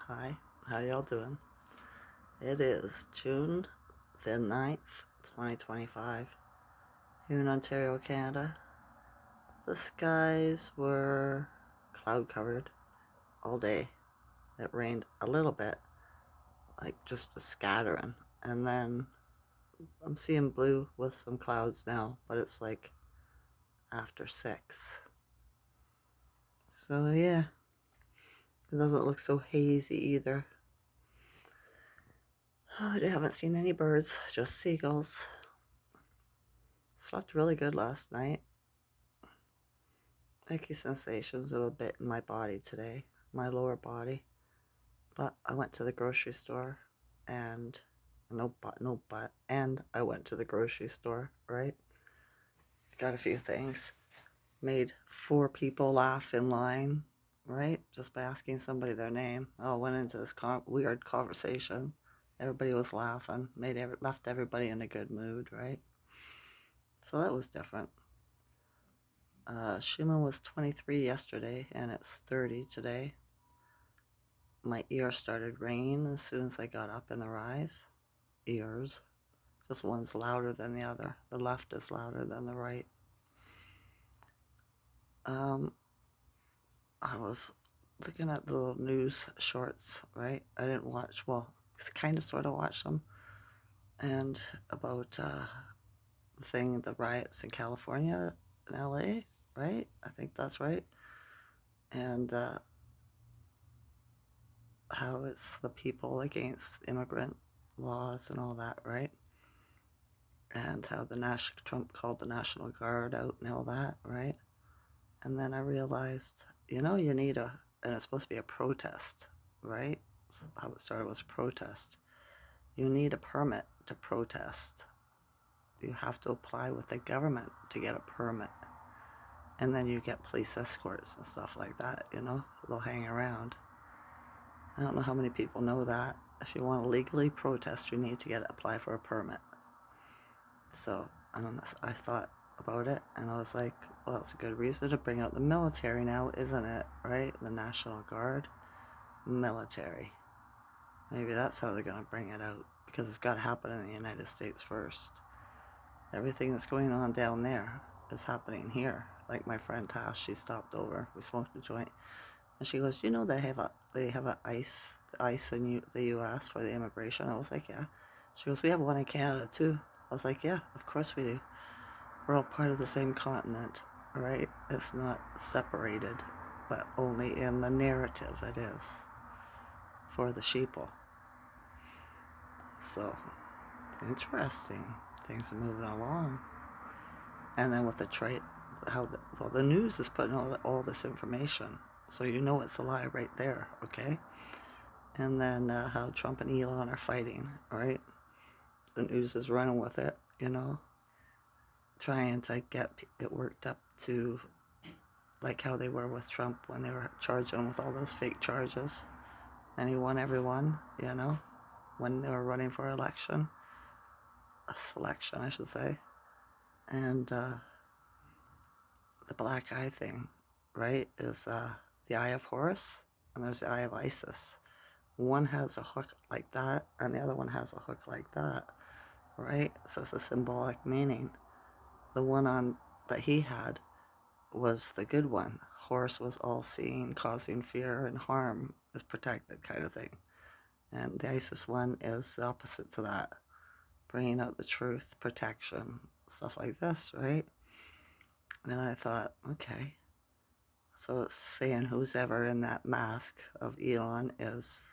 Hi, how y'all doing? It is June the 9th, 2025, here in Ontario, Canada. The skies were cloud covered all day. It rained a little bit, like just a scattering. And then I'm seeing blue with some clouds now, but it's like after 6. So yeah, it doesn't look so hazy either. I haven't seen any birds, just seagulls. Slept really good last night. Achy sensations a bit in my body today, my lower body. But I went to the grocery store and and I went to the grocery store, right? Got a few things. Made 4 people laugh in line, right? Just by asking somebody their name. Oh, went into this weird conversation. Everybody was laughing, left everybody in a good mood, right? So that was different. Schuman was 23 yesterday, and it's 30 today. My ear started ringing as soon as I got up in the rise. Ears. Just one's louder than the other. The left is louder than the right. I was looking at the news shorts, right? I didn't watch, well, kind of sort of watched them. And about the riots in California, in LA, right? I think that's right. And how it's the people against immigrant laws and all that, right? And how Trump called the National Guard out and all that, right? And then I realized, you need and it's supposed to be a protest, right? So how it started was a protest. You need a permit to protest. You have to apply with the government to get a permit. And then you get police escorts and stuff like that, they'll hang around. I don't know how many people know that. If you want to legally protest, you need to apply for a permit. So I thought about it and I was like, well, it's a good reason to bring out the military now, isn't it? Right? The National Guard, military. Maybe that's how they're going to bring it out, because it's got to happen in the United States first. Everything that's going on down there is happening here. Like my friend Tash, she stopped over. We smoked a joint, and she goes, they have ICE in the U.S. for the immigration. I was like, yeah. She goes, we have one in Canada too. I was like, yeah, of course we do. We're all part of the same continent, right? It's not separated, but only in the narrative it is for the sheeple. So, interesting. Things are moving along. And then with the news is putting all this information. So it's a lie right there, okay? And then how Trump and Elon are fighting, right? The news is running with it, trying to get it worked up to like how they were with Trump when they were charging him with all those fake charges. And he won everyone, when they were running for selection, I should say. And the black eye thing, right, is the eye of Horus, and there's the eye of Isis. One has a hook like that, and the other one has a hook like that, right? So it's a symbolic meaning. The one that he had was the good one. Horus was all-seeing, causing fear and harm, is protected kind of thing. And the Isis one is the opposite to that, bringing out the truth, protection, stuff like this, right? And I thought, okay, so it's saying who's ever in that mask of Elon is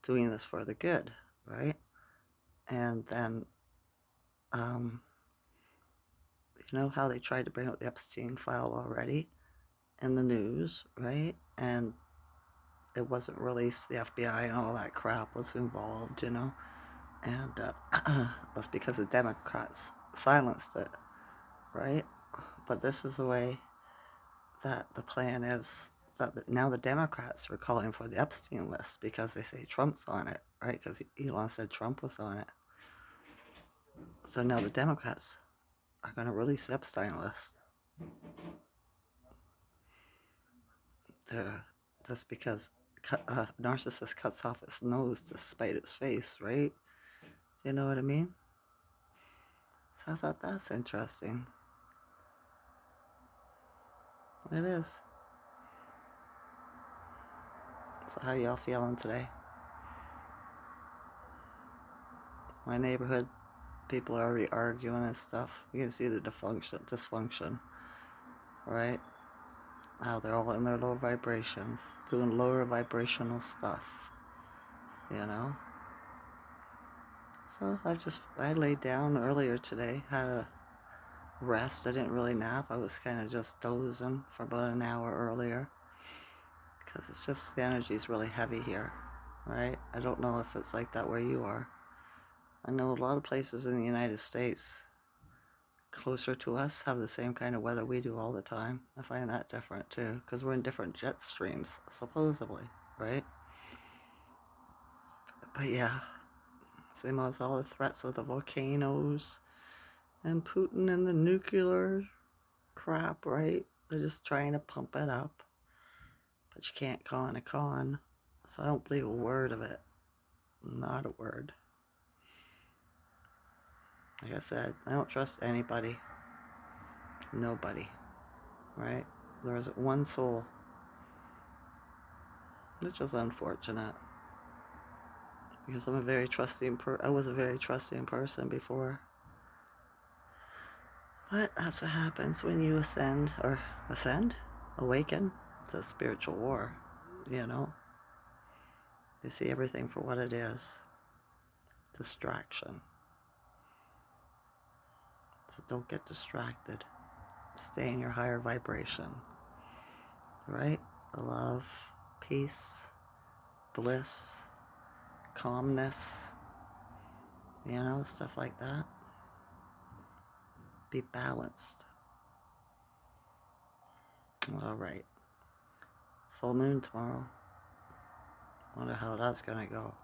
doing this for the good, right? And then, how they tried to bring out the Epstein file already in the news, right? And it wasn't released. The FBI and all that crap was involved, and that's because the Democrats silenced it, right? But this is the way that the plan is, that now the Democrats are calling for the Epstein list because they say Trump's on it, right? Because Elon said Trump was on it. So now the Democrats are going to release the Epstein list. They're just because a narcissist cuts off its nose to spite its face, right? Do you know what I mean? So I thought that's interesting. It is. So how y'all feeling today? My neighborhood, people are already arguing and stuff. You can see the dysfunction, right? How they're all in their low vibrations, doing lower vibrational stuff, you know? So I laid down earlier today, had a rest. I didn't really nap. I was kind of just dozing for about an hour earlier because it's just the energy's really heavy here, right? I don't know if it's like that where you are. I know a lot of places in the United States closer to us have the same kind of weather we do all the time. I find that different too because we're in different jet streams, supposedly, right? But yeah, same as all the threats of the volcanoes and Putin and the nuclear crap, right? They're just trying to pump it up. But you can't con a con. So I don't believe a word of it. Not a word. Like I said, I don't trust anybody. Nobody. Right? There isn't one soul. Which is unfortunate. Because I was a very trusting person before. But that's what happens when you awaken. It's a spiritual war, you know. You see everything for what it is. Distraction. So don't get distracted. Stay in your higher vibration. Right? Love, peace, bliss, calmness, you know, stuff like that. Be balanced. All right. Full moon tomorrow. Wonder how that's gonna go.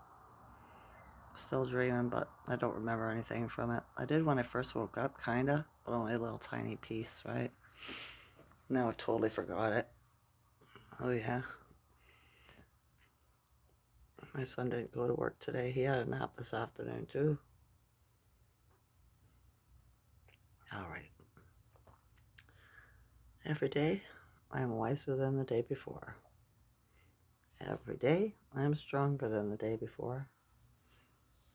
Still dreaming, but I don't remember anything from it. I did when I first woke up, kinda, but only a little tiny piece, right? Now I've totally forgot it. Oh yeah. My son didn't go to work today. He had a nap this afternoon too. All right. Every day, I am wiser than the day before. Every day, I am stronger than the day before.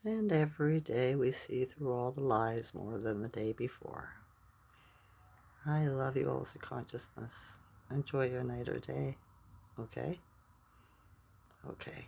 And every day, we see through all the lies more than the day before. I love you, also consciousness. Enjoy your night or day. Okay? Okay.